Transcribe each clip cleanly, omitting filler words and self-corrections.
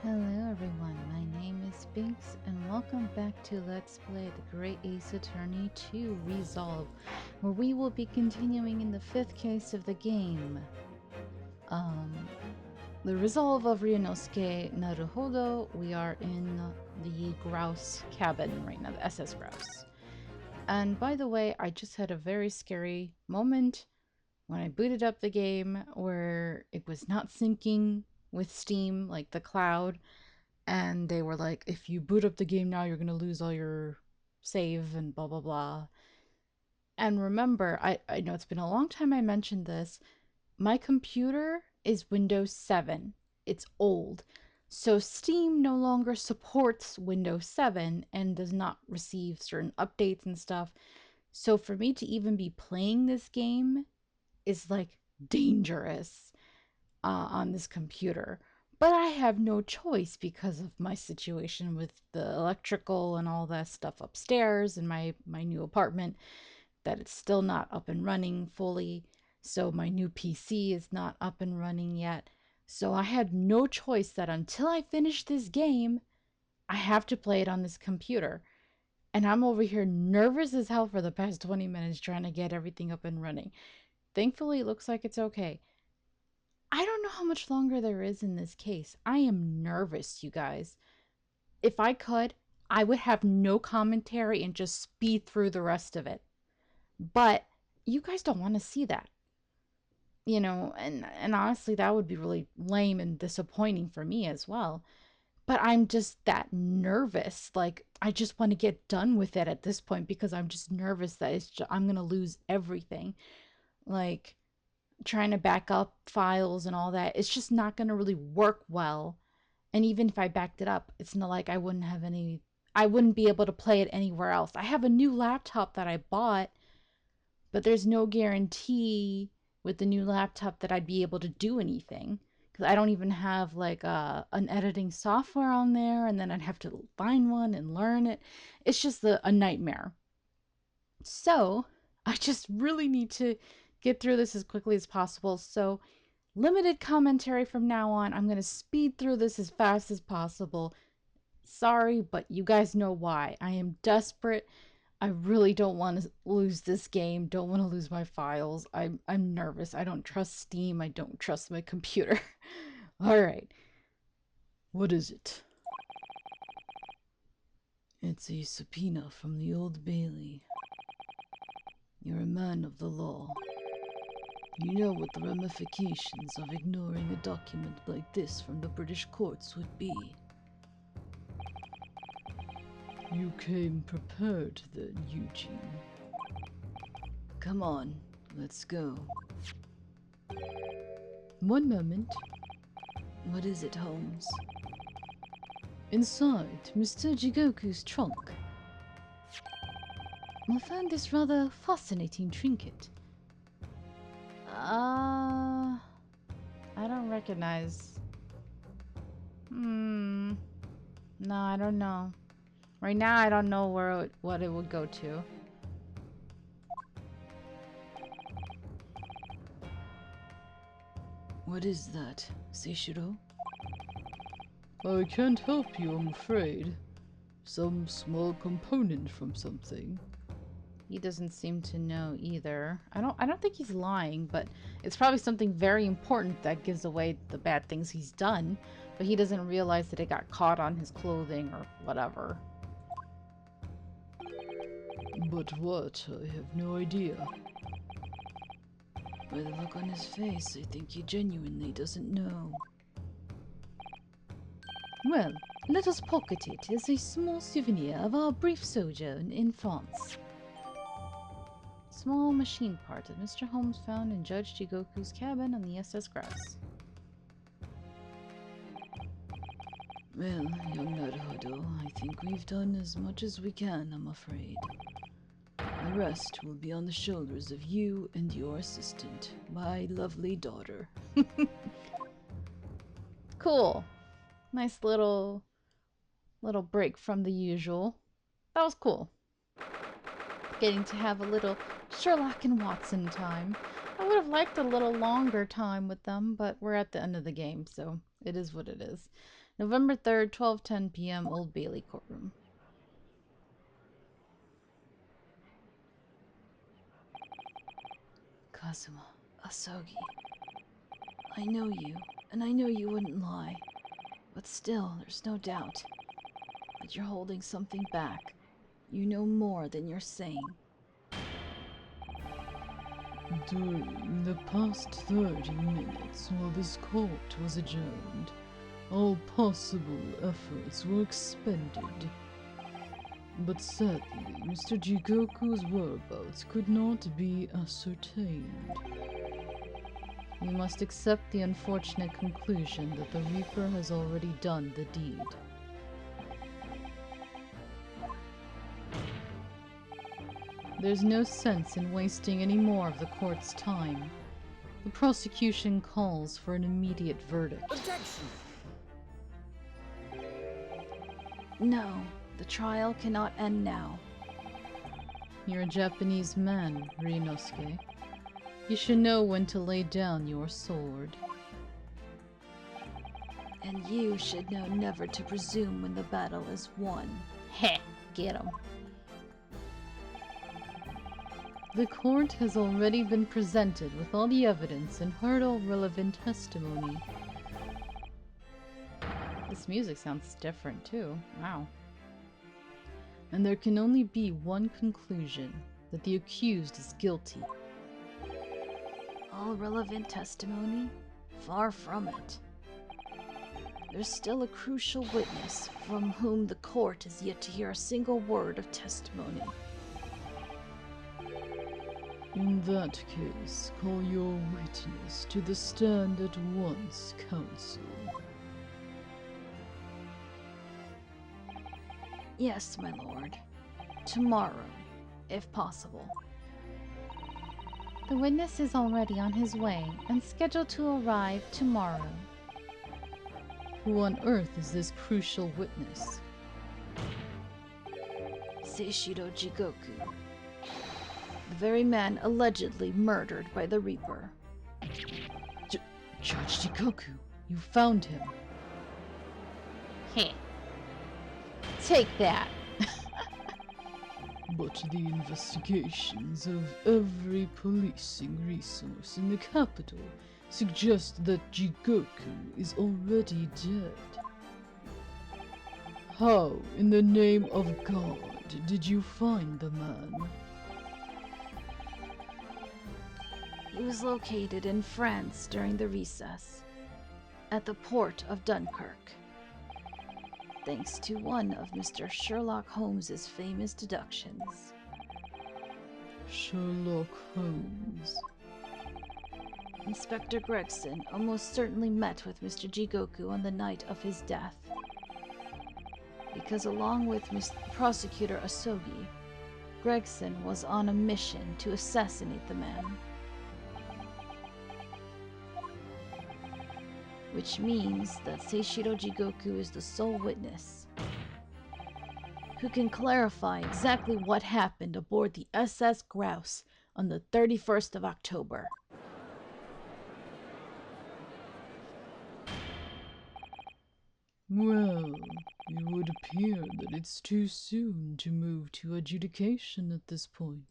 Hello everyone, my name is Binks and welcome back to Let's Play the Great Ace Attorney 2 Resolve, where we will be continuing in the 5th case of the game. The Resolve of Ryunosuke Naruhodo. We are in the Grouse cabin right now, the SS Grouse. And by the way, I just had a very scary moment when I booted up the game where it was not syncing with Steam, like the cloud. And they were like, if you boot up the game now, you're going to lose all your save and blah, blah, blah. And remember, I know it's been a long time I mentioned this. My computer is Windows 7. It's old. So Steam no longer supports Windows 7 and does not receive certain updates and stuff. So for me to even be playing this game is like dangerous on this computer. But I have no choice because of my situation with the electrical and all that stuff upstairs in my new apartment, that it's still not up and running fully. So my new PC is not up and running yet. So I had no choice that until I finish this game, I have to play it on this computer. And I'm over here nervous as hell for the past 20 minutes trying to get everything up and running. Thankfully, it looks like it's okay. I don't know how much longer there is in this case. I am nervous, you guys. If I could, I would have no commentary and just speed through the rest of it. But you guys don't want to see that. And honestly, that would be really lame and disappointing for me as well. But I'm just that nervous. Like, I just want to get done with it at this point because I'm just nervous that I'm going to lose everything. Like, trying to back up files and all that, it's just not going to really work well. And even if I backed it up, it's not like I wouldn't be able to play it anywhere else. I have a new laptop that I bought, but there's no guarantee with the new laptop that I'd be able to do anything. Because I don't even have like an editing software on there, and then I'd have to find one and learn it. It's just a nightmare. So I just really need to get through this as quickly as possible. So limited commentary from now on. I'm going to speed through this as fast as possible. Sorry, but you guys know why. I am desperate. I really don't want to lose this game. Don't want to lose my files. I'm nervous. I don't trust Steam. I don't trust my computer. All right. What is it? It's a subpoena from the Old Bailey. You're a man of the law. You know what the ramifications of ignoring a document like this from the British courts would be. You came prepared then, Eugene. Come on, let's go. One moment. What is it, Holmes? Inside Mr. Jigoku's trunk, I found this rather fascinating trinket. I don't recognize. No, I don't know. Right now, I don't know what it would go to. What is that, Seishiro? I can't help you, I'm afraid. Some small component from something. He doesn't seem to know either. I don't think he's lying, but it's probably something very important that gives away the bad things he's done, but he doesn't realize that it got caught on his clothing or whatever. But what? I have no idea. By the look on his face, I think he genuinely doesn't know. Well, let us pocket it as a small souvenir of our brief sojourn in France. Small machine part that Mr. Holmes found in Judge Jigoku's cabin on the SS Grouse. Well, young Naruhodo, I think we've done as much as we can, I'm afraid. The rest will be on the shoulders of you and your assistant, my lovely daughter. Cool. Nice little break from the usual. That was cool. Getting to have a little Sherlock and Watson time. I would have liked a little longer time with them, but we're at the end of the game, so It is what it is. November 3rd, 12:10 p.m., Old Bailey courtroom. Kazuma, Asogi, I know you, and I know you wouldn't lie. But still, there's no doubt that you're holding something back. You know more than you're saying. During the past 30 minutes while this court was adjourned, all possible efforts were expended. But sadly, Mr. Jigoku's whereabouts could not be ascertained. We must accept the unfortunate conclusion that the Reaper has already done the deed. There's no sense in wasting any more of the court's time. The prosecution calls for an immediate verdict. Objection! No, the trial cannot end now. You're a Japanese man, Ryunosuke. You should know when to lay down your sword. And you should know never to presume when the battle is won. Heh, get him. The court has already been presented with all the evidence and heard all relevant testimony. This music sounds different too. Wow. And there can only be one conclusion, that the accused is guilty. All relevant testimony? Far from it. There's still a crucial witness from whom the court has yet to hear a single word of testimony. In that case, call your witness to the stand at once, counsel. Yes, my lord. Tomorrow, if possible. The witness is already on his way and scheduled to arrive tomorrow. Who on earth is this crucial witness? Seishiro Jigoku. The very man allegedly murdered by the Reaper. Judge Jigoku, you found him. Heh. Take that! But the investigations of every policing resource in the capital suggest that Jigoku is already dead. How, in the name of God, did you find the man? He was located in France during the recess, at the port of Dunkirk. Thanks to one of Mr. Sherlock Holmes's famous deductions. Sherlock Holmes. Inspector Gregson almost certainly met with Mr. Jigoku on the night of his death. Because along with Prosecutor Asogi, Gregson was on a mission to assassinate the man. Which means that Seishiro Jigoku is the sole witness who can clarify exactly what happened aboard the SS Grouse on the 31st of October. Well, it would appear that it's too soon to move to adjudication at this point.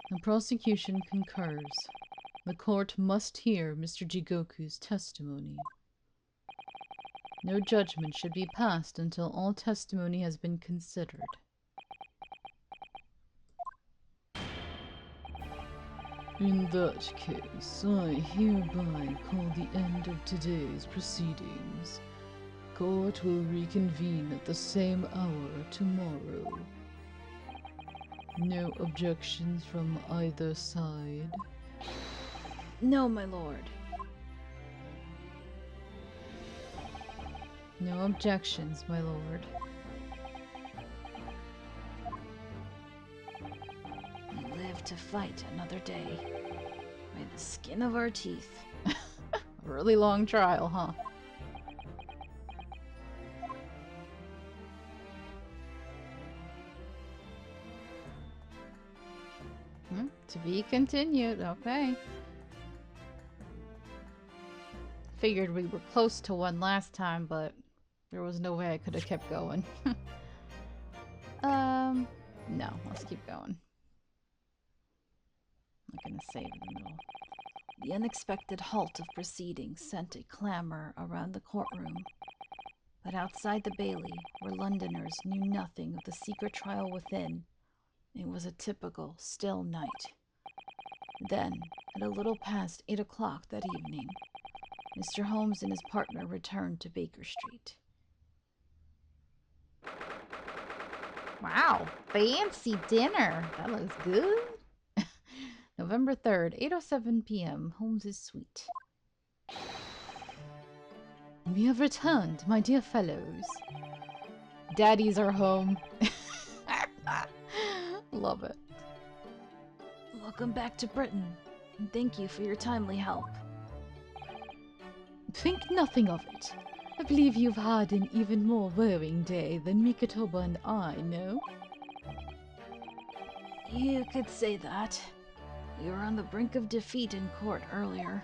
The prosecution concurs. The court must hear Mr. Jigoku's testimony. No judgment should be passed until all testimony has been considered. In that case, I hereby call the end of today's proceedings. Court will reconvene at the same hour tomorrow. No objections from either side? No, my lord. No objections, my lord. We live to fight another day. By the skin of our teeth. A really long trial, huh? To be continued, okay. Figured we were close to one last time, but there was no way I could have kept going. No, let's keep going. I'm not gonna save in the middle. The unexpected halt of proceedings sent a clamor around the courtroom. But outside the Bailey, where Londoners knew nothing of the secret trial within, it was a typical still night. Then, at a little past 8 o'clock that evening, Mr. Holmes and his partner returned to Baker Street. Wow, fancy dinner. That looks good. November 3rd, 8:07 p.m., Holmes's suite. We have returned, my dear fellows. Daddies are home. Love it. Welcome back to Britain, and thank you for your timely help. Think nothing of it. I believe you've had an even more wearing day than Mikotoba and I, no? You could say that. We were on the brink of defeat in court earlier.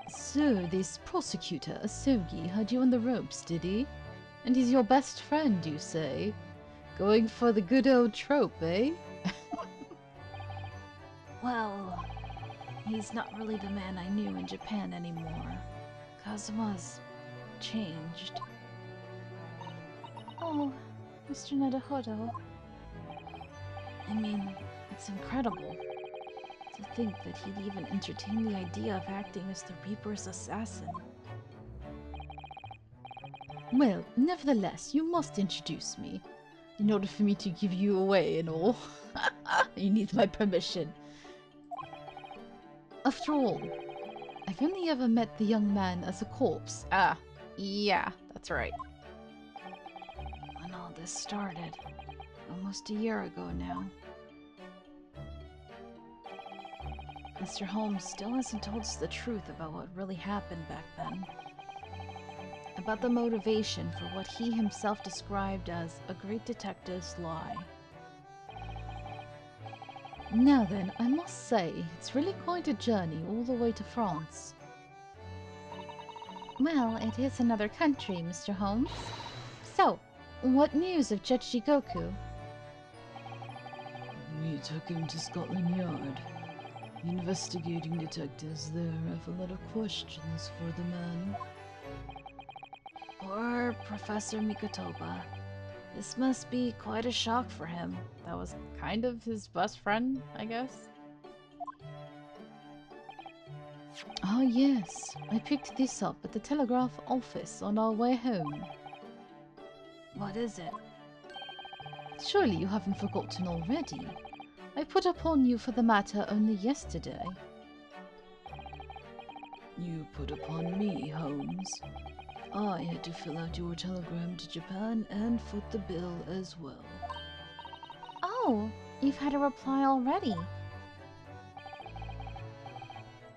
So, this prosecutor, Asogi, had you on the ropes, did he? And he's your best friend, you say? Going for the good old trope, eh? Well, he's not really the man I knew in Japan anymore. Kazuma's changed. Oh, Mr. Naruhodo. I mean, it's incredible to think that he'd even entertain the idea of acting as the Reaper's assassin. Well, nevertheless, you must introduce me. In order for me to give you away and all. You need my permission. After all, I've only ever met the young man as a corpse. Ah, yeah, that's right. When all this started, almost a year ago now. Mr. Holmes still hasn't told us the truth about what really happened back then. About the motivation for what he himself described as a great detective's lie. Now then, I must say, it's really quite a journey all the way to France. Well, it is another country, Mr. Holmes. So, what news of Judge Jigoku? We took him to Scotland Yard. The investigating detectives there have a lot of questions for the man. Poor Professor Mikotoba. This must be quite a shock for him. That was kind of his best friend, I guess. Ah, yes. I picked this up at the telegraph office on our way home. What is it? Surely you haven't forgotten already. I put upon you for the matter only yesterday. You put upon me, Holmes. I had to fill out your telegram to Japan and foot the bill as well. Oh, you've had a reply already.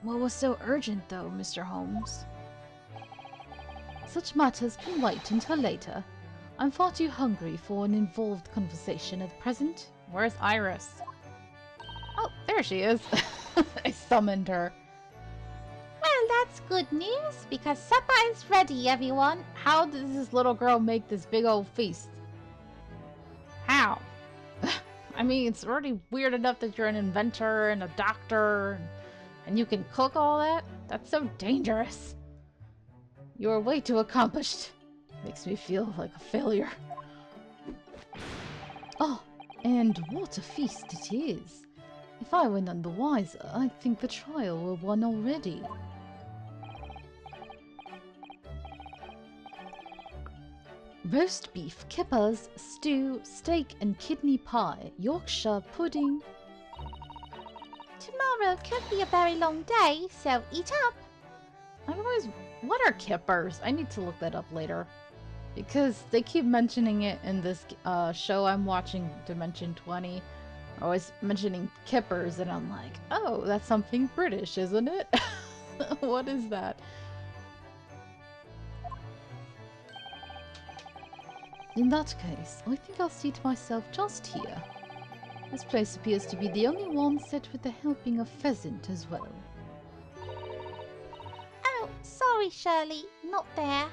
What was so urgent, though, Mr. Holmes? Such matters can wait until later. I'm far too hungry for an involved conversation at present. Where's Iris? Oh, there she is. I summoned her. Well, that's good news, because supper is ready, everyone. How does this little girl make this big old feast? How? I mean, it's already weird enough that you're an inventor and a doctor, and you can cook all that? That's so dangerous. You're way too accomplished. Makes me feel like a failure. Oh, and what a feast it is. If I were none the wiser, I'd think the trial were won already. Roast beef, kippers, stew, steak and kidney pie, Yorkshire pudding. Tomorrow could be a very long day, so eat up. What are kippers? I need to look that up later. Because they keep mentioning it in this show I'm watching, Dimension 20. Always mentioning kippers, and I'm like, oh, that's something British, isn't it? What is that? In that case, I think I'll seat myself just here. This place appears to be the only one set with a helping of pheasant as well. Oh, sorry, Shirley. Not there.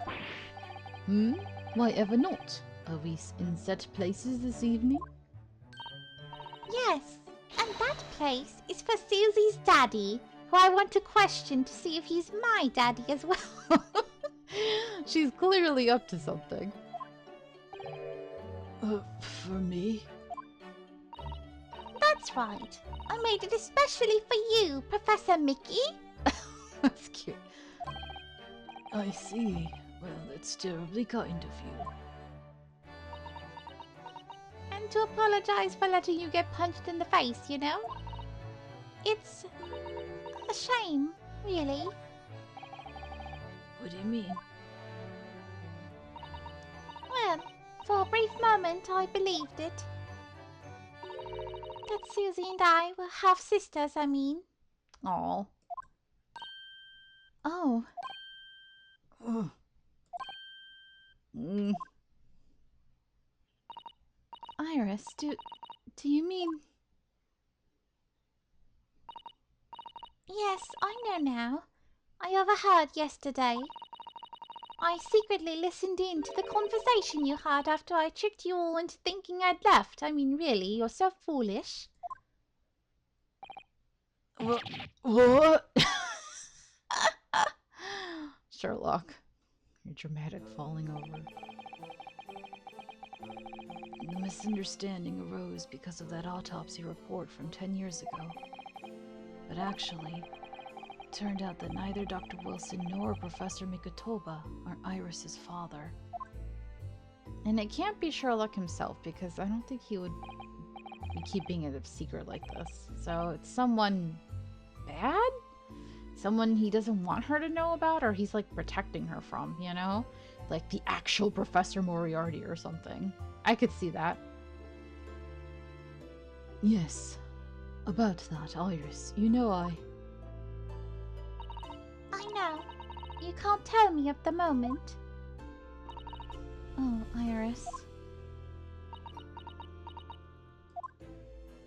Hmm? Why ever not? Are we in set places this evening? Yes, and that place is for Susie's daddy, who I want to question to see if he's my daddy as well. She's clearly up to something. For me? That's right. I made it especially for you, Professor Mickey. That's cute. I see. Well, that's terribly kind of you. And to apologize for letting you get punched in the face, you know? It's a shame, really. What do you mean? Well, for a brief moment I believed it. That Susie and I were half sisters, I mean. Aw. Oh. Oh, Mm. Iris, do you mean... Yes, I know now. I overheard yesterday. I secretly listened in to the conversation you had after I tricked you all into thinking I'd left. I mean, really, you're so foolish. what? Sherlock, your dramatic falling over. The misunderstanding arose because of that autopsy report from 10 years ago. But actually, it turned out that neither Dr. Wilson nor Professor Mikotoba are Iris's father. And it can't be Sherlock himself, because I don't think he would be keeping it a secret like this. So it's someone bad? Someone he doesn't want her to know about, or he's like protecting her from, you know? Like the actual Professor Moriarty or something. I could see that. Yes. About that, Iris, you know I know. You can't tell me at the moment. Oh, Iris.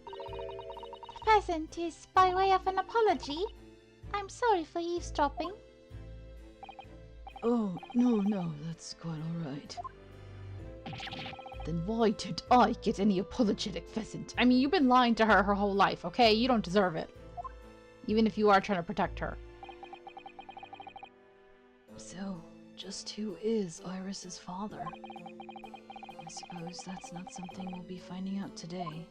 The pheasant is by way of an apology. I'm sorry for eavesdropping. Oh, no, that's quite alright. Then why did I get any apologetic pheasant? I mean, you've been lying to her whole life, okay? You don't deserve it. Even if you are trying to protect her. So, just who is Iris's father? I suppose that's not something we'll be finding out today.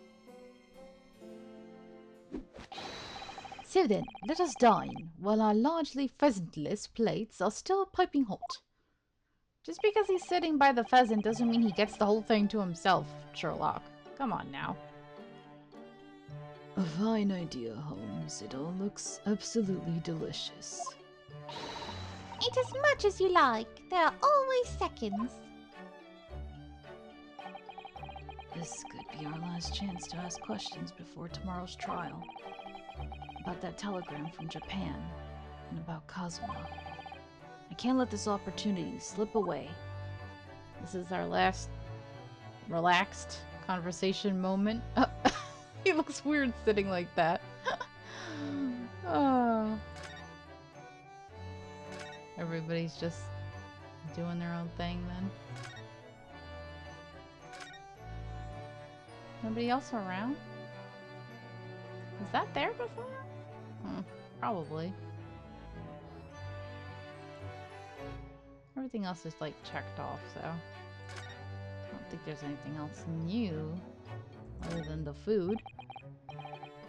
So then, let us dine, while our largely pheasantless plates are still piping hot. Just because he's sitting by the pheasant doesn't mean he gets the whole thing to himself, Sherlock. Come on now. A fine idea, Holmes. It all looks absolutely delicious. Eat as much as you like. There are always seconds. This could be our last chance to ask questions before tomorrow's trial. About that telegram from Japan, and about Kazuma. I can't let this opportunity slip away. This is our last relaxed conversation moment. He looks weird sitting like that. Oh. Everybody's just doing their own thing then. Nobody else around? Was that there before? Probably. Everything else is like checked off, so I don't think there's anything else new other than the food.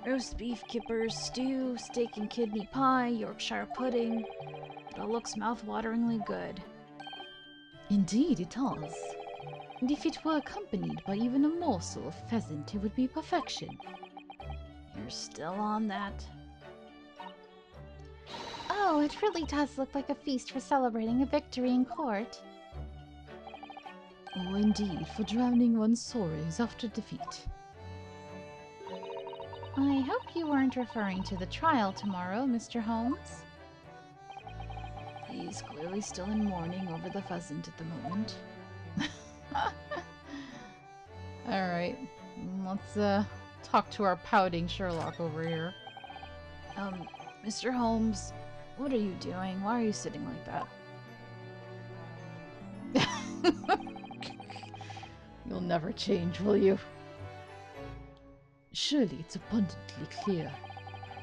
Roast beef, kippers, stew, steak and kidney pie, Yorkshire pudding. It all looks mouth-wateringly good. Indeed it does. And if it were accompanied by even a morsel of pheasant, it would be perfection. You're still on that? Oh, it really does look like a feast for celebrating a victory in court. Oh, indeed, for drowning one's sorrows after defeat. I hope you weren't referring to the trial tomorrow, Mr. Holmes. He's clearly still in mourning over the pheasant at the moment. Alright, let's talk to our pouting Sherlock over here. Mr. Holmes, what are you doing? Why are you sitting like that? You'll never change, will you? Surely it's abundantly clear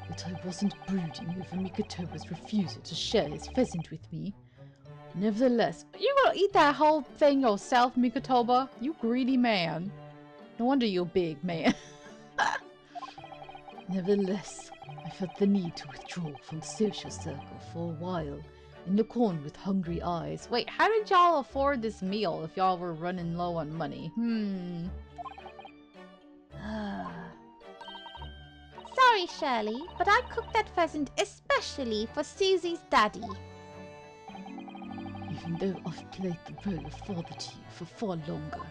that I wasn't brooding over Mikotoba's refusal to share his pheasant with me. Nevertheless, You gonna eat that whole thing yourself, Mikotoba? You greedy man. No wonder you're big, man. Nevertheless, I felt the need to withdraw from the social circle for a while and look on with hungry eyes. Wait, how did y'all afford this meal if y'all were running low on money? Sorry, Shirley, but I cooked that pheasant especially for Susie's daddy. Even though I've played the role of father to you for far longer.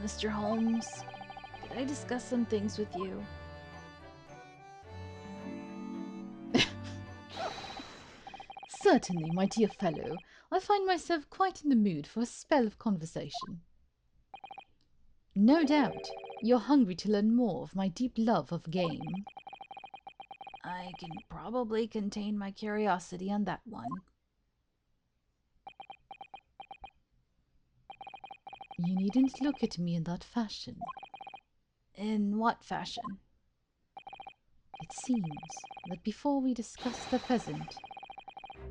Mr. Holmes, could I discuss some things with you? Certainly, my dear fellow. I find myself quite in the mood for a spell of conversation. No doubt, you're hungry to learn more of my deep love of game. I can probably contain my curiosity on that one. You needn't look at me in that fashion. In what fashion? It seems that before we discuss the pheasant,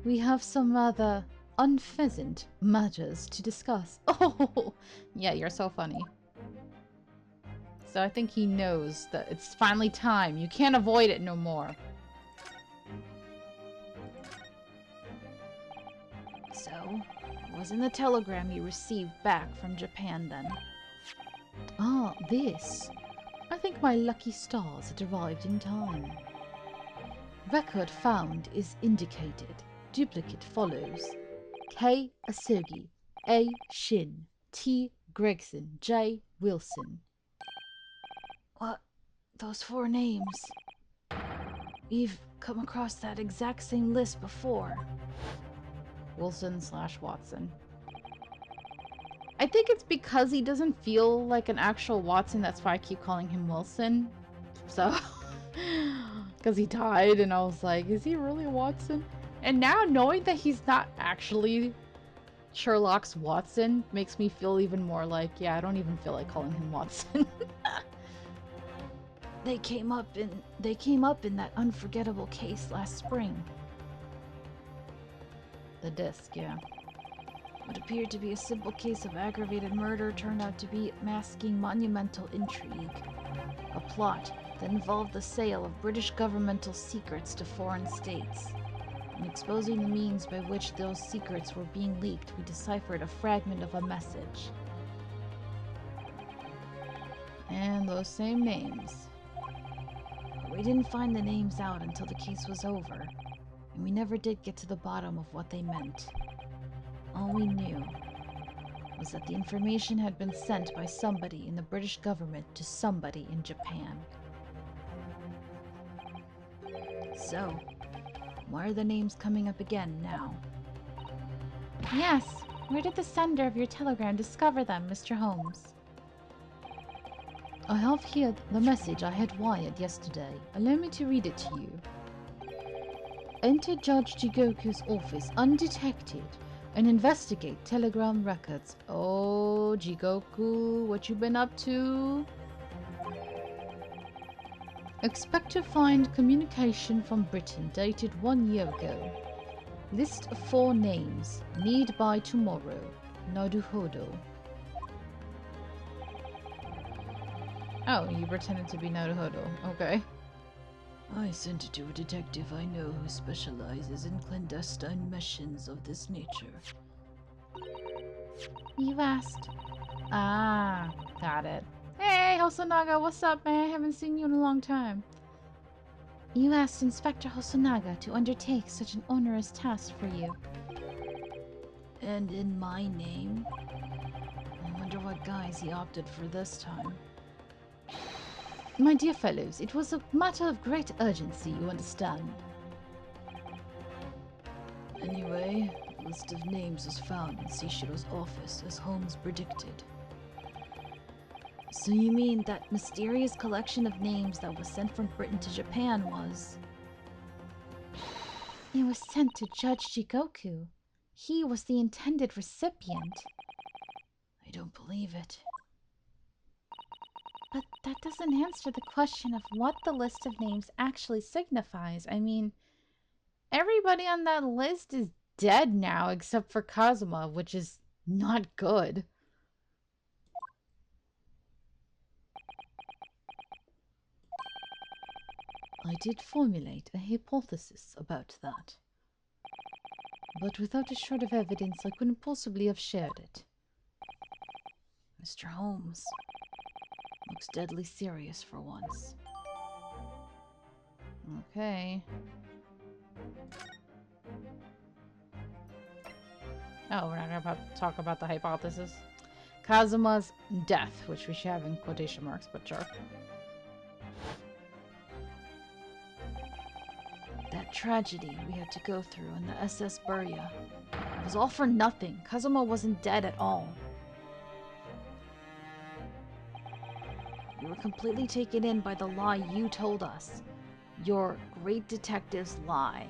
we have some rather unpheasant matters to discuss. Oh, yeah, you're so funny. So I think he knows that it's finally time. You can't avoid it no more. So, what was in the telegram you received back from Japan then? Ah, this. I think my lucky stars had arrived in time. Record found is indicated. Duplicate follows. K. Asogi, A. Shin, T. Gregson, J. Wilson. What? Those 4 names. We've come across that exact same list before. Wilson/Watson. I think it's because he doesn't feel like an actual Watson, that's why I keep calling him Wilson. So, because he died, and I was like, is he really a Watson? And now knowing that he's not actually Sherlock's Watson makes me feel even more like, yeah, I don't even feel like calling him Watson. They came up in that unforgettable case last spring. The disc, yeah. What appeared to be a simple case of aggravated murder turned out to be masking monumental intrigue. A plot that involved the sale of British governmental secrets to foreign states. In exposing the means by which those secrets were being leaked, we deciphered a fragment of a message. And those same names. We didn't find the names out until the case was over, and we never did get to the bottom of what they meant. All we knew was that the information had been sent by somebody in the British government to somebody in Japan. So, why are the names coming up again now? Yes, where did the sender of your telegram discover them, Mr. Holmes? I have here the message I had wired yesterday. Allow me to read it to you. Enter Judge Jigoku's office undetected and investigate telegram records. Oh, Jigoku, what you been up to? Expect to find communication from Britain dated 1 year ago. List of 4 names. Need by tomorrow. Naruhodo. Oh, you pretended to be Naruhodo. Okay. I sent it to a detective I know who specializes in clandestine missions of this nature. You asked. Ah, got it. Hey, Hosonaga, what's up, man? Haven't seen you in a long time. You asked Inspector Hosonaga to undertake such an onerous task for you. And in my name? I wonder what guise he opted for this time. My dear fellows, it was a matter of great urgency, you understand. Anyway, a list of names was found in Sishiro's office, as Holmes predicted. So you mean that mysterious collection of names that was sent from Britain to Japan was... It was sent to Judge Jigoku. He was the intended recipient. I don't believe it. But that doesn't answer the question of what the list of names actually signifies. I mean, everybody on that list is dead now except for Kazuma, which is not good. I did formulate a hypothesis about that. But without a shred of evidence, I couldn't possibly have shared it. Mr. Holmes looks deadly serious for once. Okay. Oh, we're not going to talk about the hypothesis. Kazuma's death, which we should have in quotation marks, but sure. That tragedy we had to go through in the SS Burya. It was all for nothing. Kazuma wasn't dead at all. We were completely taken in by the lie you told us. Your great detective's lie.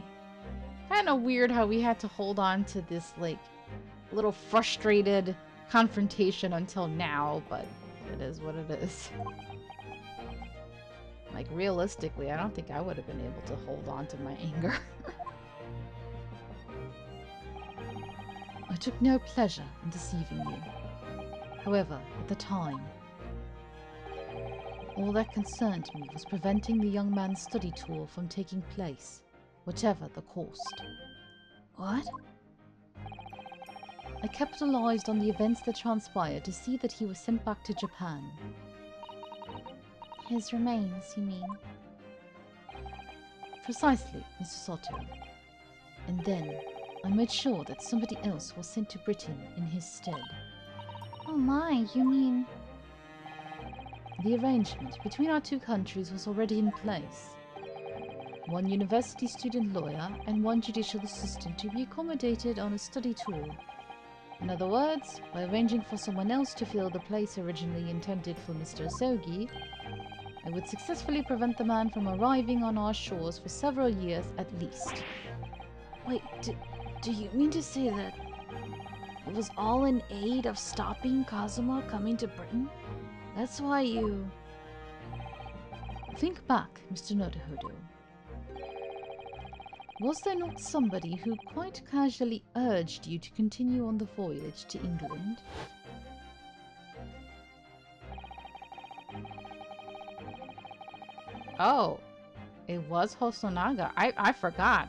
Kind of weird how we had to hold on to this, like, little frustrated confrontation until now, but it is what it is. Like, realistically, I don't think I would have been able to hold on to my anger. I took no pleasure in deceiving you. However, at the time, all that concerned me was preventing the young man's study tour from taking place, whatever the cost. What? I capitalized on the events that transpired to see that he was sent back to Japan. His remains, you mean? Precisely, Mr. Sato. And then, I made sure that somebody else was sent to Britain in his stead. Oh my, you mean... The arrangement between our two countries was already in place. One university student lawyer and one judicial assistant to be accommodated on a study tour. In other words, by arranging for someone else to fill the place originally intended for Mr. Asogi, I would successfully prevent the man from arriving on our shores for several years at least. Wait, do you mean to say that it was all in aid of stopping Kazuma coming to Britain? That's why you... Think back, Mr. Nodohodo. Was there not somebody who quite casually urged you to continue on the voyage to England? Oh, it was Hosonaga. I forgot.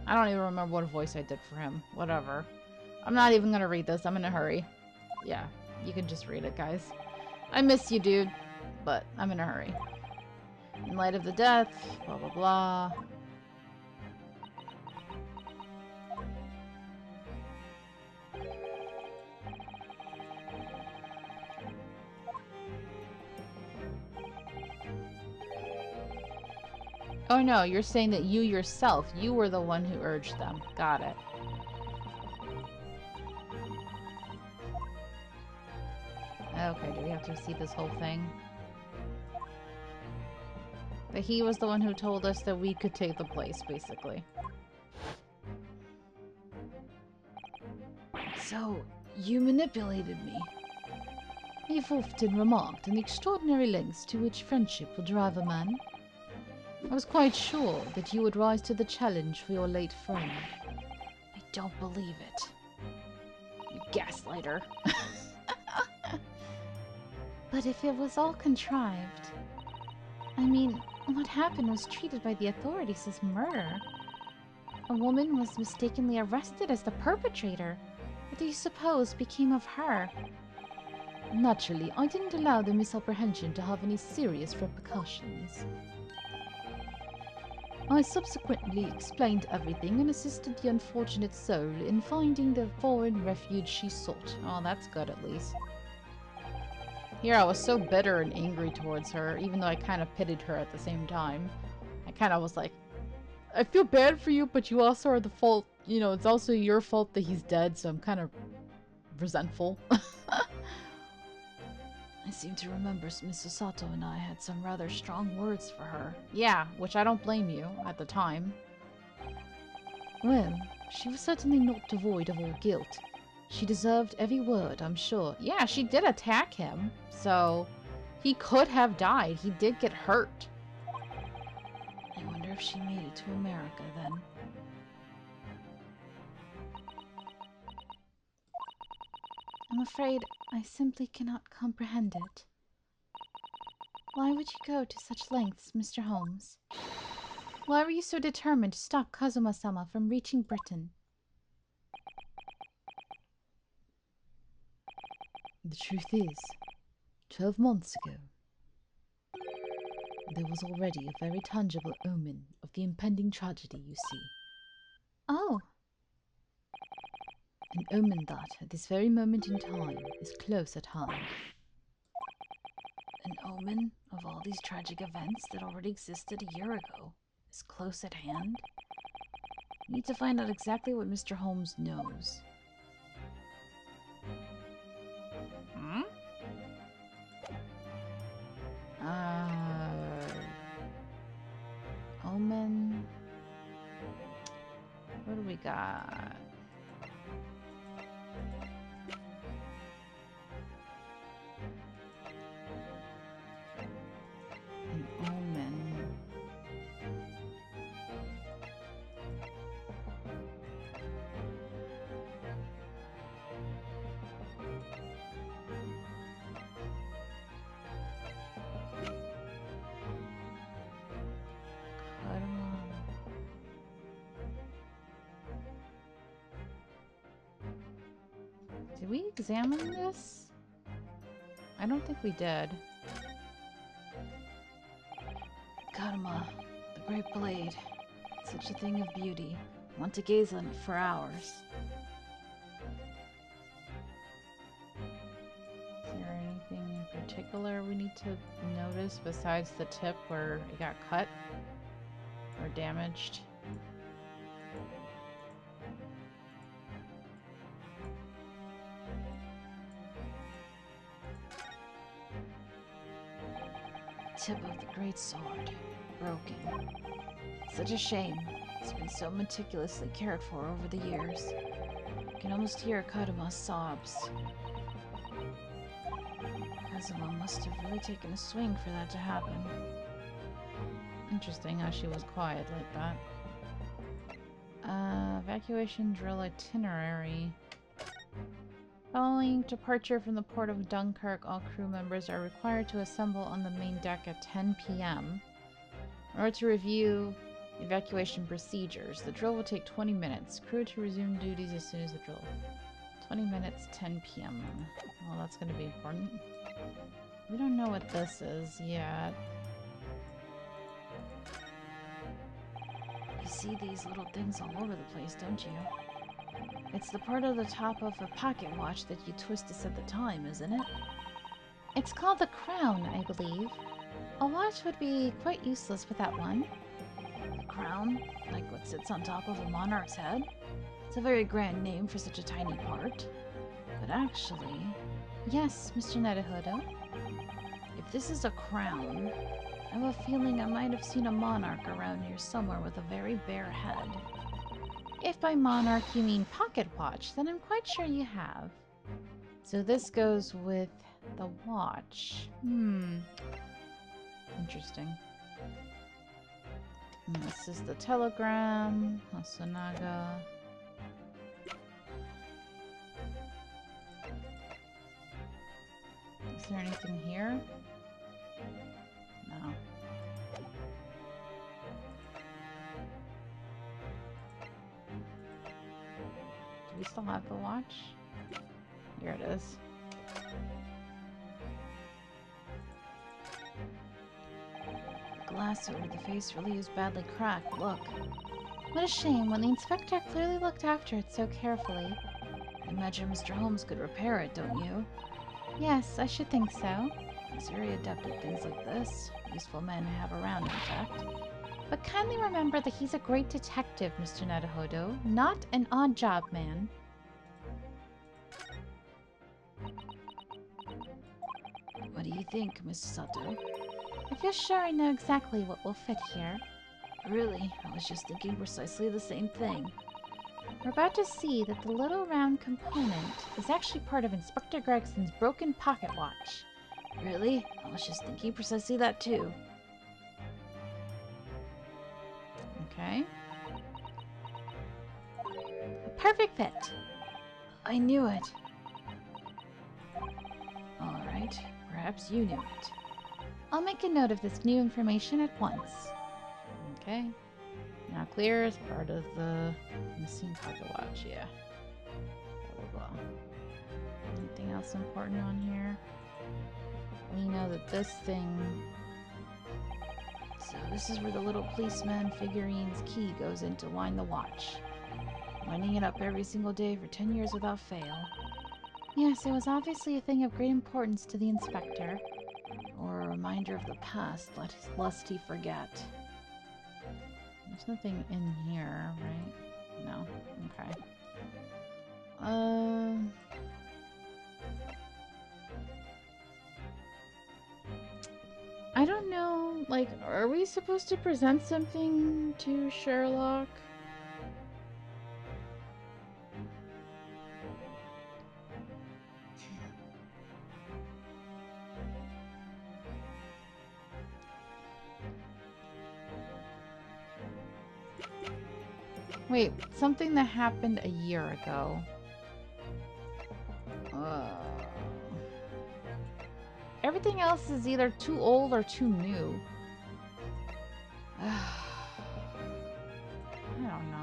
I don't even remember what voice I did for him. Whatever. I'm not even gonna read this. I'm in a hurry. Yeah, you can just read it, guys. I miss you, dude, but I'm in a hurry. In light of the death, blah blah blah. Oh no, you're saying that you yourself, you were the one who urged them. Got it. Okay, do we have to see this whole thing? But he was the one who told us that we could take the place, basically. So, you manipulated me. You've often remarked on the extraordinary lengths to which friendship will drive a man. I was quite sure that you would rise to the challenge for your late friend. I don't believe it. You gaslighter. But if it was all contrived... I mean, what happened was treated by the authorities as murder. A woman was mistakenly arrested as the perpetrator. What do you suppose became of her? Naturally, I didn't allow the misapprehension to have any serious repercussions. I subsequently explained everything and assisted the unfortunate soul in finding the foreign refuge she sought. Oh, that's good at least. Here I was so bitter and angry towards her, even though I kind of pitied her at the same time. I kind of was like, I feel bad for you, but you also are the fault. You know, it's also your fault that he's dead, so I'm kind of resentful. I seem to remember Miss Sato and I had some rather strong words for her. Yeah, which I don't blame you at the time. Well, she was certainly not devoid of all guilt. She deserved every word, I'm sure. Yeah, she did attack him, so he could have died. He did get hurt. I wonder if she made it to America then. I'm afraid I simply cannot comprehend it. Why would you go to such lengths, Mr. Holmes? Why were you so determined to stop Kazuma-sama from reaching Britain? The truth is, 12 months ago, there was already a very tangible omen of the impending tragedy, you see. Oh, An omen that, at this very moment in time, is close at hand. An omen of all these tragic events that already existed a year ago is close at hand. We need to find out exactly what Mr. Holmes knows. Hmm? Omen. What do we got? An omen. Did we examine this? I don't think we did. Karma, the great blade. Such a thing of beauty. Want to gaze on it for hours. Is there anything in particular we need to notice besides the tip where it got cut or damaged? Tip of the great sword. Broken. Such a shame. It's been so meticulously cared for over the years. I can almost hear Karuma's sobs. Kazuma must have really taken a swing for that to happen. Interesting how she was quiet like that. Evacuation drill itinerary. Following departure from the port of Dunkirk, all crew members are required to assemble on the main deck at 10 p.m. in order to review evacuation procedures. The drill will take 20 minutes. Crew to resume duties as soon as the drill. 20 minutes, 10 p.m. Well, that's going to be important. We don't know what this is yet. You see these little things all over the place, don't you? It's the part of the top of a pocket watch that you twist to set the time, isn't it? it's called the crown, I believe. A watch would be quite useless without one. The crown? Like what sits on top of a monarch's head? It's a very grand name for such a tiny part. But actually, Yes, Mr. Nedahodo. if this is a crown, I have a feeling I might have seen a monarch around here somewhere with a very bare head. If by monarch you mean pocket watch, then I'm quite sure you have. So this goes with the watch. Interesting. And this is the telegram. Hasunaga. Is there anything here? No. Do we still have the watch? Here it is. The glass over the face really is badly cracked, look. What a shame when the inspector clearly looked after it so carefully. I imagine Mr. Holmes could repair it, don't you? Yes, I should think so. He's very adept at things like this. Useful man to have around, in fact. But kindly remember that he's a great detective, Mr. Nedahodo, not an odd job man. What think, Miss Sato? If you're sure I know exactly what will fit here. Really? I was just thinking precisely the same thing. We're about to see that the little round component is actually part of Inspector Gregson's broken pocket watch. Really? I was just thinking precisely that too. Okay. A perfect fit. I knew it. Alright, perhaps you knew it. I'll make a note of this new information at once. Okay. Now clear as part of the missing pocket watch. Yeah. Blah, blah, blah. Anything else important on here? We know that this thing... So this is where the little policeman figurine's key goes in to wind the watch. Winding it up every single day for 10 years without fail. Yes, it was obviously a thing of great importance to the inspector. Or a reminder of the past, lest he forget. There's nothing in here, right? No. Okay. I don't know. Like, are we supposed to present something to Sherlock? Wait, something that happened a year ago. Everything else is either too old or too new. I don't know.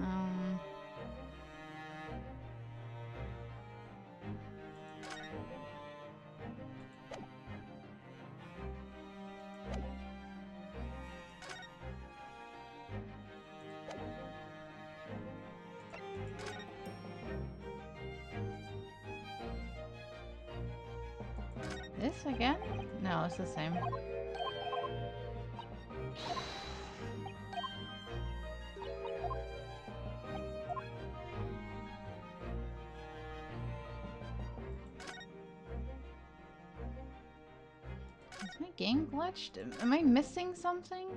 Um, this again? No, it's the same. Is my game glitched? Am I missing something?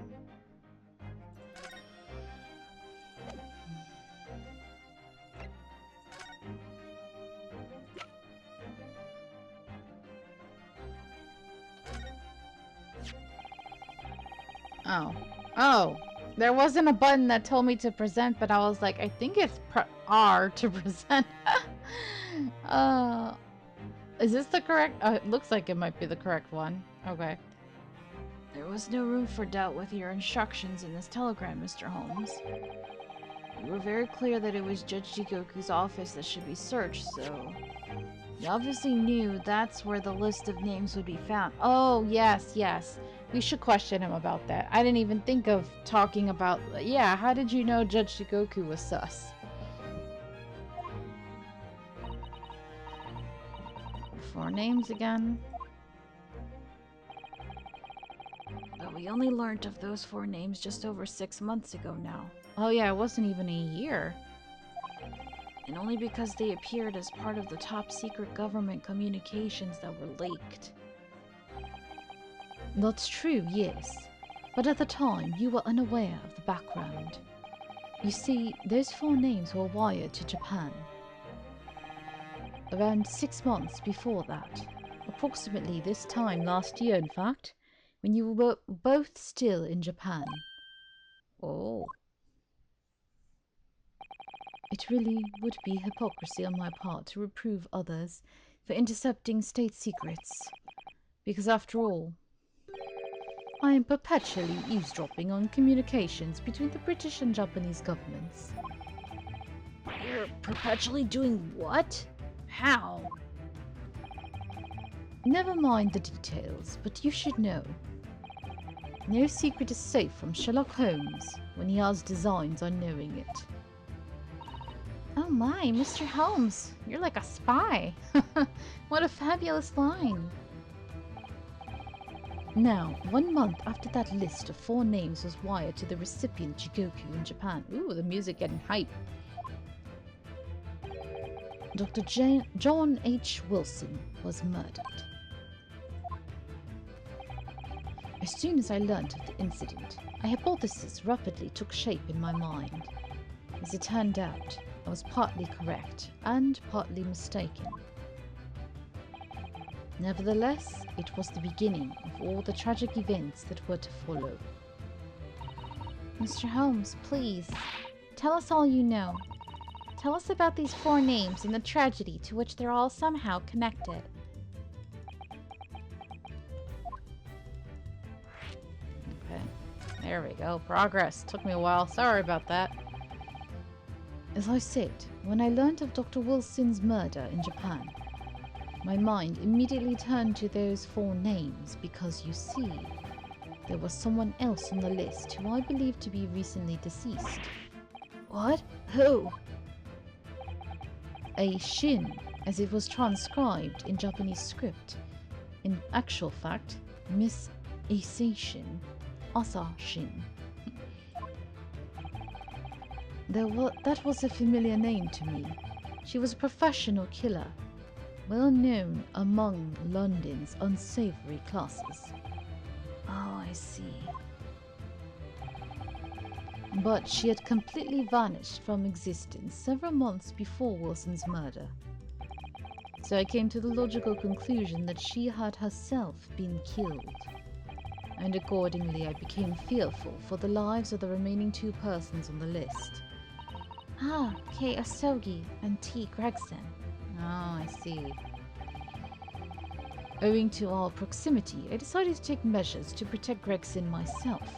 Oh. Oh! There wasn't a button that told me to present, but I was like, I think it's R to present. uh, is this the correct? It looks like it might be the correct one. Okay. There was no room for doubt with your instructions in this telegram, Mr. Holmes. You were very clear that it was Judge Jigoku's office that should be searched, so... You obviously knew that's where the list of names would be found. Oh, yes, yes. We should question him about that. I didn't even think of talking about... Yeah, how did you know Judge Shigoku was sus? Four names again. But we only learned of those 4 names just over 6 months ago now. Oh yeah, it wasn't even a year. And only because they appeared as part of the top-secret government communications that were leaked. That's true, yes. But at the time, you were unaware of the background. You see, those 4 names were wired to Japan. Around 6 months before that. Approximately this time last year, in fact. When you were both still in Japan. Oh. It really would be hypocrisy on my part to reprove others for intercepting state secrets. Because after all, I am perpetually eavesdropping on communications between the British and Japanese governments. You're perpetually doing what? How? Never mind the details, but you should know. No secret is safe from Sherlock Holmes when he has designs on knowing it. Oh my, Mr. Holmes, you're like a spy. What a fabulous line. Now, 1 month after that list of 4 names was wired to the recipient Jigoku in Japan. Ooh, the music getting hype. Dr. John H. Wilson was murdered. As soon as I learnt of the incident, a hypothesis rapidly took shape in my mind. As it turned out, I was partly correct and partly mistaken. Nevertheless, it was the beginning of all the tragic events that were to follow. Mr. Holmes, please, tell us all you know. Tell us about these 4 names and the tragedy to which they're all somehow connected. Okay, there we go. Progress. Took me a while. Sorry about that. As I said, when I learnt of Dr. Wilson's murder in Japan, my mind immediately turned to those 4 names because, you see, there was someone else on the list who I believed to be recently deceased. What? Who? A Shin, as it was transcribed in Japanese script. In actual fact, Miss Isei-shin, Asa-shin. That was a familiar name to me. She was a professional killer, well known among London's unsavory classes. Oh, I see. But she had completely vanished from existence several months before Wilson's murder. So I came to the logical conclusion that she had herself been killed. And accordingly I became fearful for the lives of the remaining 2 persons on the list. Ah, K. Asogi and T. Gregson. Oh, I see. Owing to our proximity, I decided to take measures to protect Gregson myself.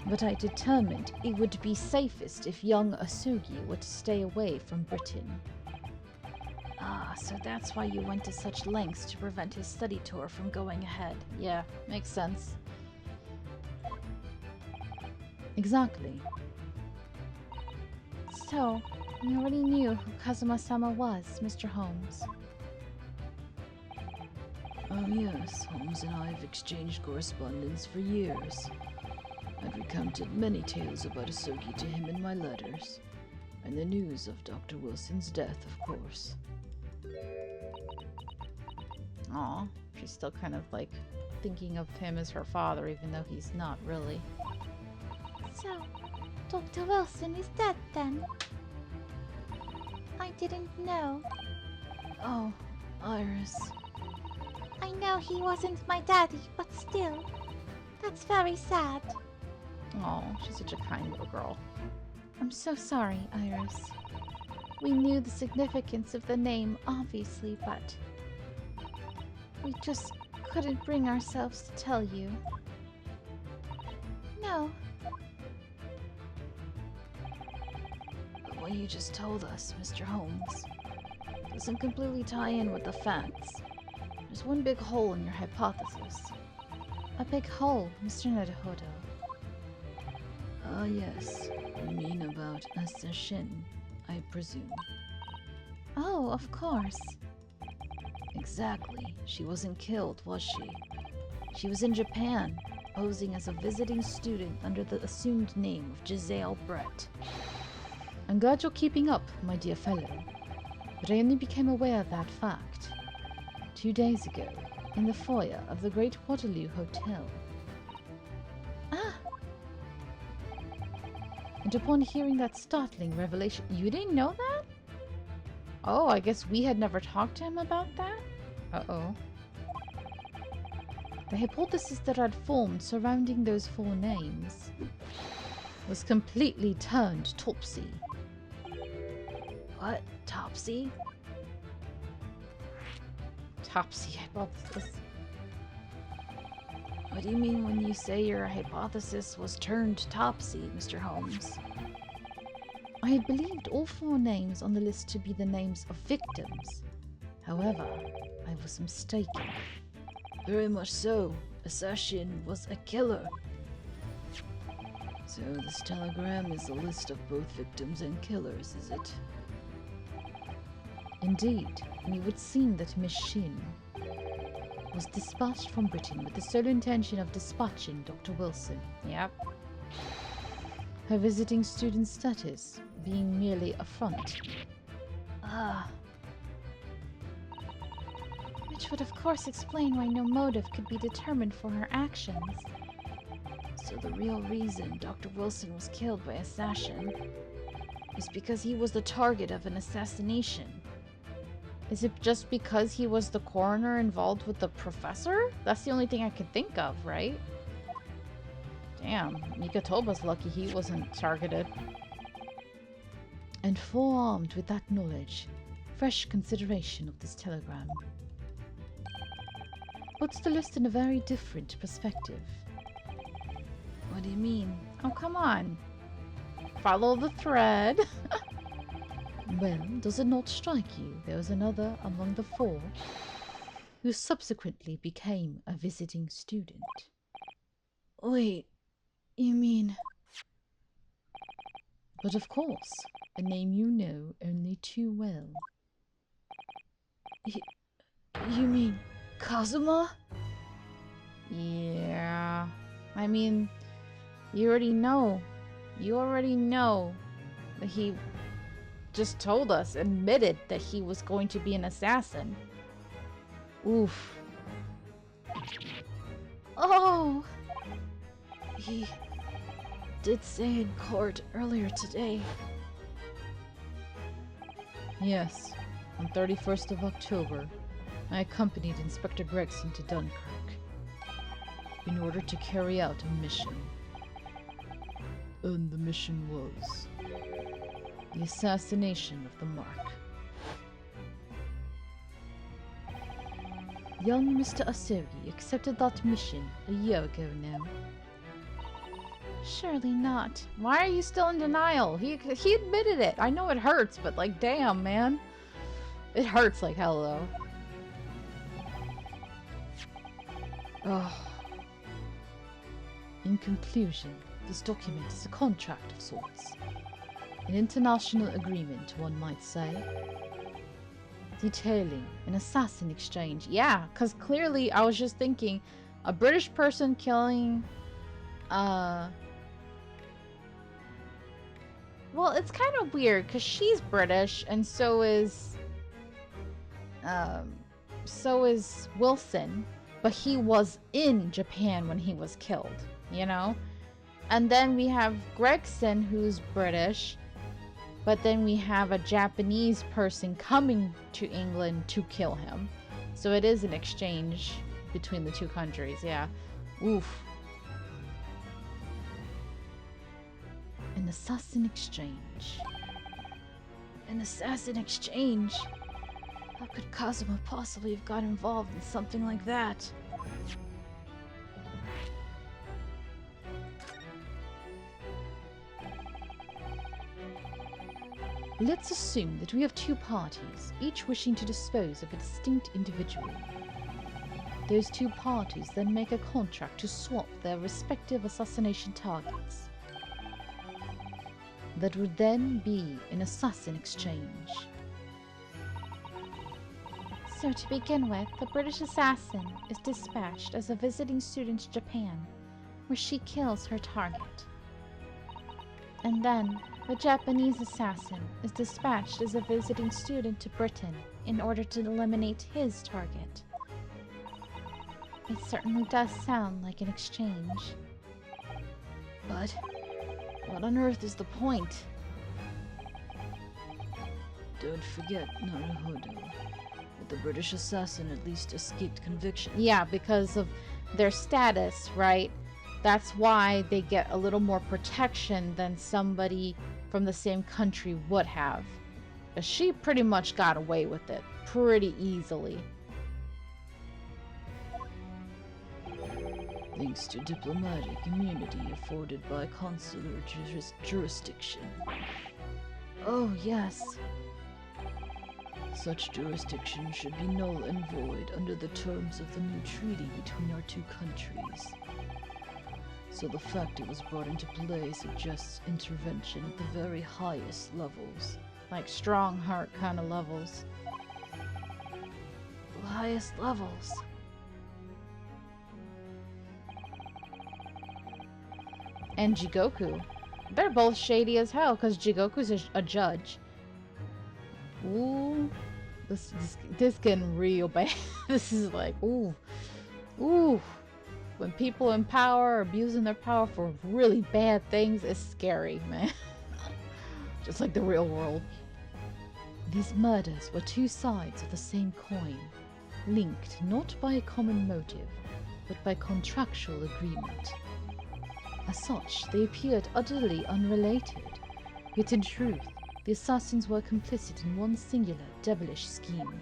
But I determined it would be safest if young Asogi were to stay away from Britain. Ah, so that's why you went to such lengths to prevent his study tour from going ahead. Yeah, makes sense. Exactly. So, you already knew who Kazuma-sama was, Mr. Holmes. Oh yes, Holmes and I have exchanged correspondence for years. I've recounted many tales about Asogi to him in my letters, and the news of Dr. Wilson's death, of course. Aw, she's still kind of like thinking of him as her father, even though he's not really. So, Dr. Wilson is dead then? I didn't know. Oh, Iris. I know he wasn't my daddy, but still, that's very sad. Aw, she's such a kind little girl. I'm so sorry, Iris. We knew the significance of the name, obviously, but we just couldn't bring ourselves to tell you. No. But what you just told us, Mr. Holmes, doesn't completely tie in with the facts. There's one big hole in your hypothesis. A big hole, Mr. Naruhodo. Ah, yes. You mean about Asa Shin, I presume. Oh, of course. Exactly. She wasn't killed, was she? She was in Japan, posing as a visiting student under the assumed name of Giselle Brett. I'm glad you're keeping up, my dear fellow, but I only became aware of that fact 2 days ago, in the foyer of the Great Waterloo Hotel. Ah! And upon hearing that startling revelation, you didn't know that? Oh, I guess we had never talked to him about that? Uh-oh. The hypothesis that I'd formed surrounding those 4 names was completely turned topsy. What? Topsy? Topsy hypothesis. What do you mean when you say your hypothesis was turned topsy, Mr. Holmes? I had believed all 4 names on the list to be the names of victims. However, I was mistaken. Very much so. Assassin was a killer. So this telegram is a list of both victims and killers, is it? Indeed, and it would seem that Miss Shin was dispatched from Britain with the sole intention of dispatching Dr. Wilson. Yep. Her visiting student status being merely a front. Ah. Which would of course explain why no motive could be determined for her actions. So the real reason Dr. Wilson was killed by assassin is because he was the target of an assassination. Is it just because he was the coroner involved with the professor? That's the only thing I could think of, right? Damn, Mikatoba's lucky he wasn't targeted. And forearmed with that knowledge, fresh consideration of this telegram puts the list in a very different perspective. What do you mean? Oh, come on. Follow the thread. Well, does it not strike you there was another among the four who subsequently became a visiting student? Wait, you mean... But of course, a name you know only too well. You mean Kazuma? Yeah. I mean, you already know. You already know that he just told us, admitted that he was going to be an assassin. Oof. Oh! He did say in court earlier today. Yes, on 31st of October, I accompanied Inspector Gregson to Dunkirk in order to carry out a mission. And the mission was? The assassination of the Mark. Young Mr. Asogi accepted that mission a year ago now. Surely not. Why are you still in denial? He admitted it. I know it hurts, but like, damn, man. It hurts like hell, though. Oh. In conclusion, this document is a contract of sorts. An international agreement, one might say. Detailing an assassin exchange. Yeah, because clearly I was just thinking a British person killing... Well, it's kind of weird because she's British and so is Wilson, but he was in Japan when he was killed, you know? And then we have Gregson, who's British, but then we have a Japanese person coming to England to kill him. So it is an exchange between the two countries, yeah. Oof. An assassin exchange. An assassin exchange? How could Kazuma possibly have got involved in something like that? Let's assume that we have two parties, each wishing to dispose of a distinct individual. Those two parties then make a contract to swap their respective assassination targets. That would then be an assassin exchange. So to begin with, the British assassin is dispatched as a visiting student to Japan, where she kills her target. And then, the Japanese assassin is dispatched as a visiting student to Britain in order to eliminate his target. It certainly does sound like an exchange. But what on earth is the point? Don't forget, Naruhodo, that the British assassin at least escaped conviction. Yeah, because of their status, right? That's why they get a little more protection than somebody from the same country would have. But she pretty much got away with it pretty easily. Thanks to diplomatic immunity afforded by consular jurisdiction. Oh, yes. Such jurisdiction should be null and void under the terms of the new treaty between our two countries. So the fact it was brought into play suggests intervention at the very highest levels. Like strong heart kind of levels. The highest levels. And Jigoku. They're both shady as hell because Jigoku's a judge. Ooh. This getting real bad. This is like, ooh. Ooh. When people in power are abusing their power for really bad things, it's scary, man. Just like the real world. These murders were two sides of the same coin, linked not by a common motive, but by contractual agreement. As such, they appeared utterly unrelated, yet in truth, the assassins were complicit in one singular devilish scheme.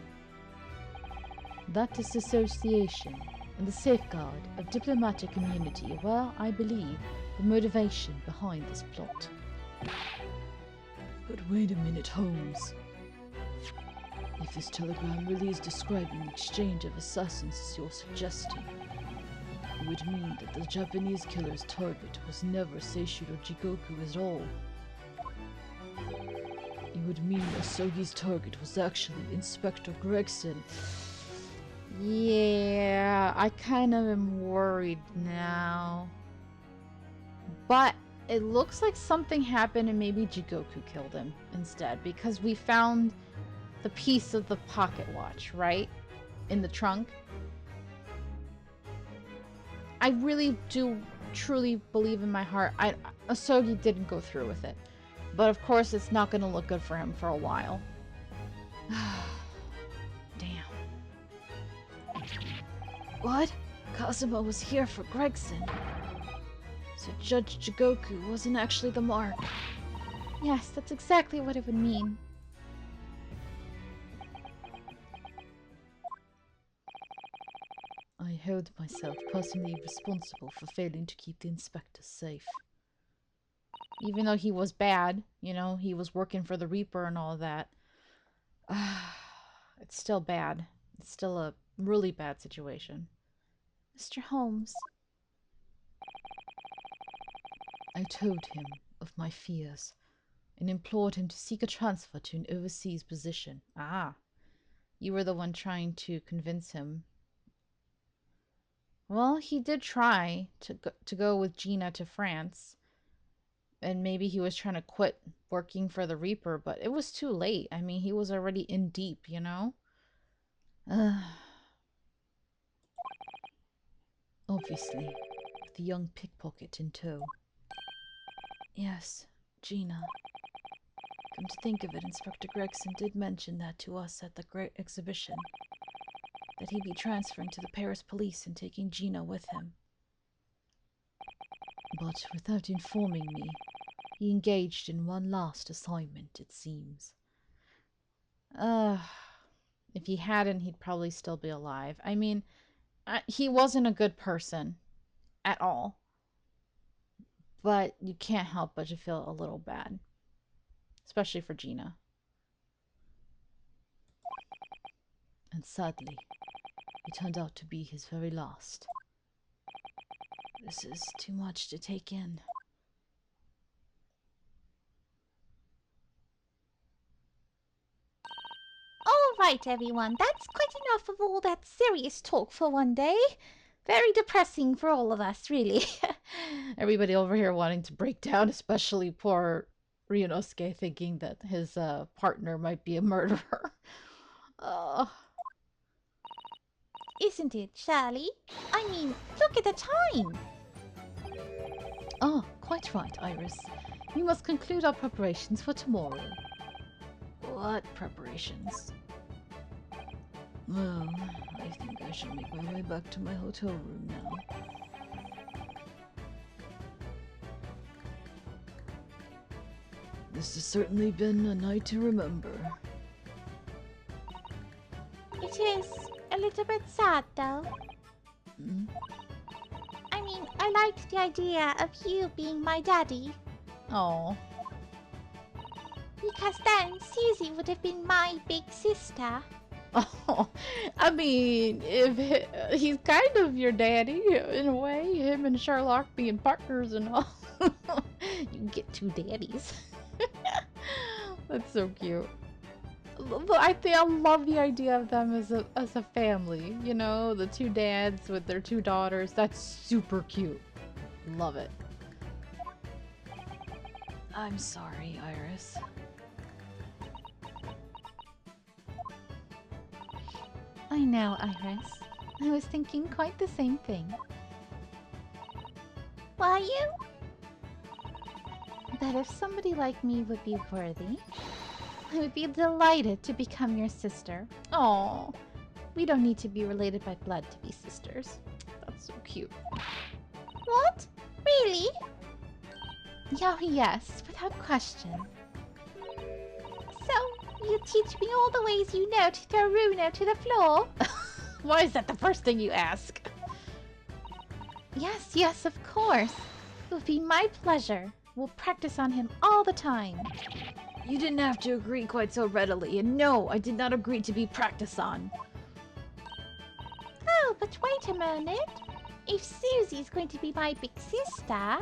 That disassociation and the safeguard of diplomatic immunity were, I believe, the motivation behind this plot. But wait a minute, Holmes. If this telegram really is describing the exchange of assassins as you're suggesting, it would mean that the Japanese killer's target was never Seishiro Jigoku at all. It would mean Asogi's target was actually Inspector Gregson. Yeah, I kind of am worried now. But it looks like something happened and maybe Jigoku killed him instead because we found the piece of the pocket watch, right? In the trunk. I really do truly believe in my heart Asogi didn't go through with it. But of course it's not going to look good for him for a while. Damn. What? Kazuma was here for Gregson. So Judge Jigoku wasn't actually the mark. Yes, that's exactly what it would mean. I held myself personally responsible for failing to keep the inspector safe. Even though he was bad, you know, he was working for the Reaper and all of that. It's still bad. It's still a really bad situation. Mr. Holmes. I told him of my fears and implored him to seek a transfer to an overseas position. Ah. You were the one trying to convince him. Well, he did try to go with Gina to France. And maybe he was trying to quit working for the Reaper, but it was too late. I mean, he was already in deep, you know? Obviously, with the young pickpocket in tow. Yes, Gina. Come to think of it, Inspector Gregson did mention that to us at the great exhibition. That he'd be transferring to the Paris police and taking Gina with him. But without informing me, he engaged in one last assignment, it seems. If he hadn't, he'd probably still be alive. I mean, he wasn't a good person at all. But you can't help but to feel a little bad. Especially for Gina. And sadly, it turned out to be his very last. This is too much to take in. All right, everyone, that's quite enough of all that serious talk for one day. Very depressing for all of us, really. Everybody over here wanting to break down, especially poor Ryunosuke thinking that his partner might be a murderer. Isn't it, Shirley? I mean, look at the time. Ah, quite right, Iris. We must conclude our preparations for tomorrow. What preparations? Well, I think I shall make my way back to my hotel room now. This has certainly been a night to remember. It is a little bit sad, though. Hmm? I mean, I liked the idea of you being my daddy. Oh. Because then Susie would have been my big sister. Oh, I mean, if he's kind of your daddy in a way, him and Sherlock being partners and all. You get two daddies. That's so cute. I think I love the idea of them as a family. You know, the two dads with their two daughters. That's super cute. Love it. I'm sorry, Iris. I know, Iris. I was thinking quite the same thing. Were you? That if somebody like me would be worthy, I would be delighted to become your sister. Oh, We don't need to be related by blood to be sisters. that's so cute. What? Really? Oh, yes, without question. So, you teach me all the ways you know to throw Runo to the floor? Why is that the first thing you ask? Yes, yes, of course. It will be my pleasure. We'll practice on him all the time. You didn't have to agree quite so readily, and no, I did not agree to be practiced on. Oh, but wait a minute. If Susie's going to be my big sister,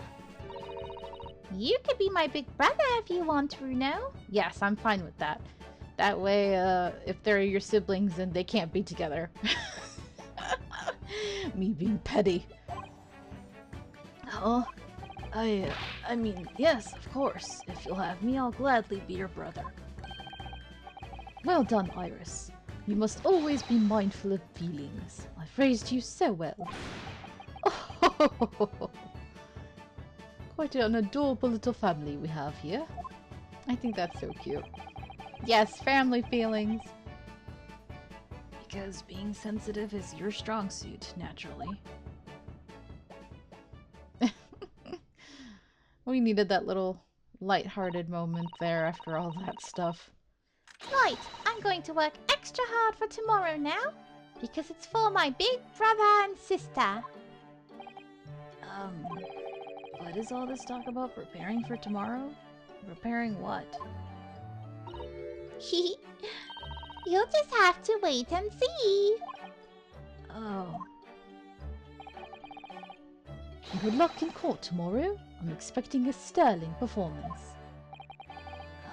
you could be my big brother if you want, Runo. Yes, I'm fine with that. That way, if they're your siblings and they can't be together. Me being petty. Oh, I mean, yes, of course. If you'll have me, I'll gladly be your brother. Well done, Iris. You must always be mindful of feelings. I've raised you so well. Oh, quite an adorable little family we have here. I think that's so cute. Yes, family feelings. Because being sensitive is your strong suit, naturally. We needed that little light-hearted moment there after all that stuff. Right, I'm going to work extra hard for tomorrow now, because it's for my big brother and sister. What is all this talk about preparing for tomorrow? Preparing what? You'll just have to wait and see. Oh. Good luck in court tomorrow. I'm expecting a sterling performance.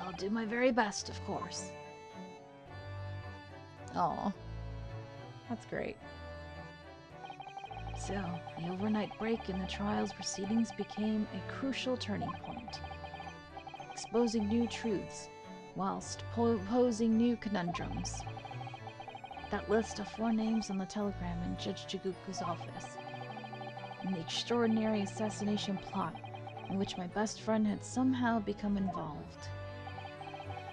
I'll do my very best, of course. Aw. That's great. So, the overnight break in the trial's proceedings became a crucial turning point, exposing new truths, whilst posing new conundrums. That list of 4 names on the telegram in Judge Chiguku's office, and the extraordinary assassination plot in which my best friend had somehow become involved.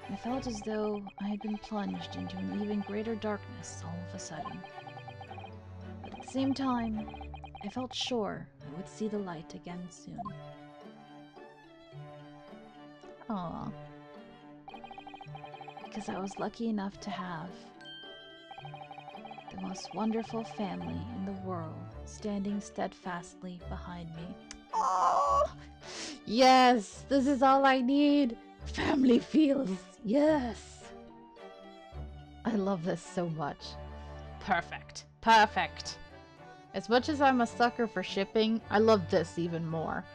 I felt as though I had been plunged into an even greater darkness all of a sudden. But at the same time, I felt sure I would see the light again soon. Aww. Because I was lucky enough to have the most wonderful family in the world standing steadfastly behind me. Oh, yes, this is all I need. Family feels, yes. I love this so much. Perfect, perfect. As much as I'm a sucker for shipping, I love this even more.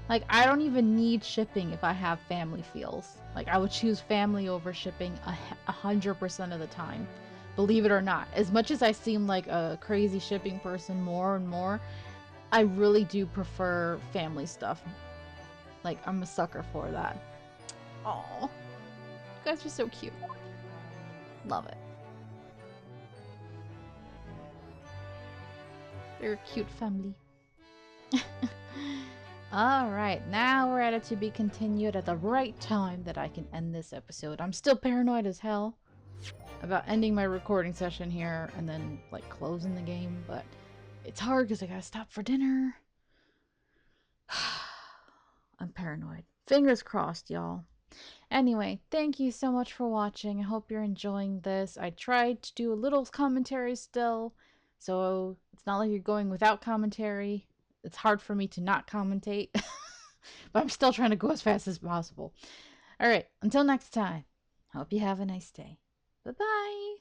Like, I don't even need shipping if I have family feels. Like, I would choose family over shipping 100% of the time. Believe it or not. As much as I seem like a crazy shipping person more and more, I really do prefer family stuff. Like, I'm a sucker for that. Aww. You guys are so cute. Love it. They're a cute family. Alright, now we're at it to be continued at the right time that I can end this episode. I'm still paranoid as hell about ending my recording session here and then, like, closing the game, but it's hard because I gotta stop for dinner. I'm paranoid. Fingers crossed, y'all. Anyway, thank you so much for watching. I hope you're enjoying this. I tried to do a little commentary still, so it's not like you're going without commentary. It's hard for me to not commentate, but I'm still trying to go as fast as possible. All right, until next time, hope you have a nice day. Bye-bye.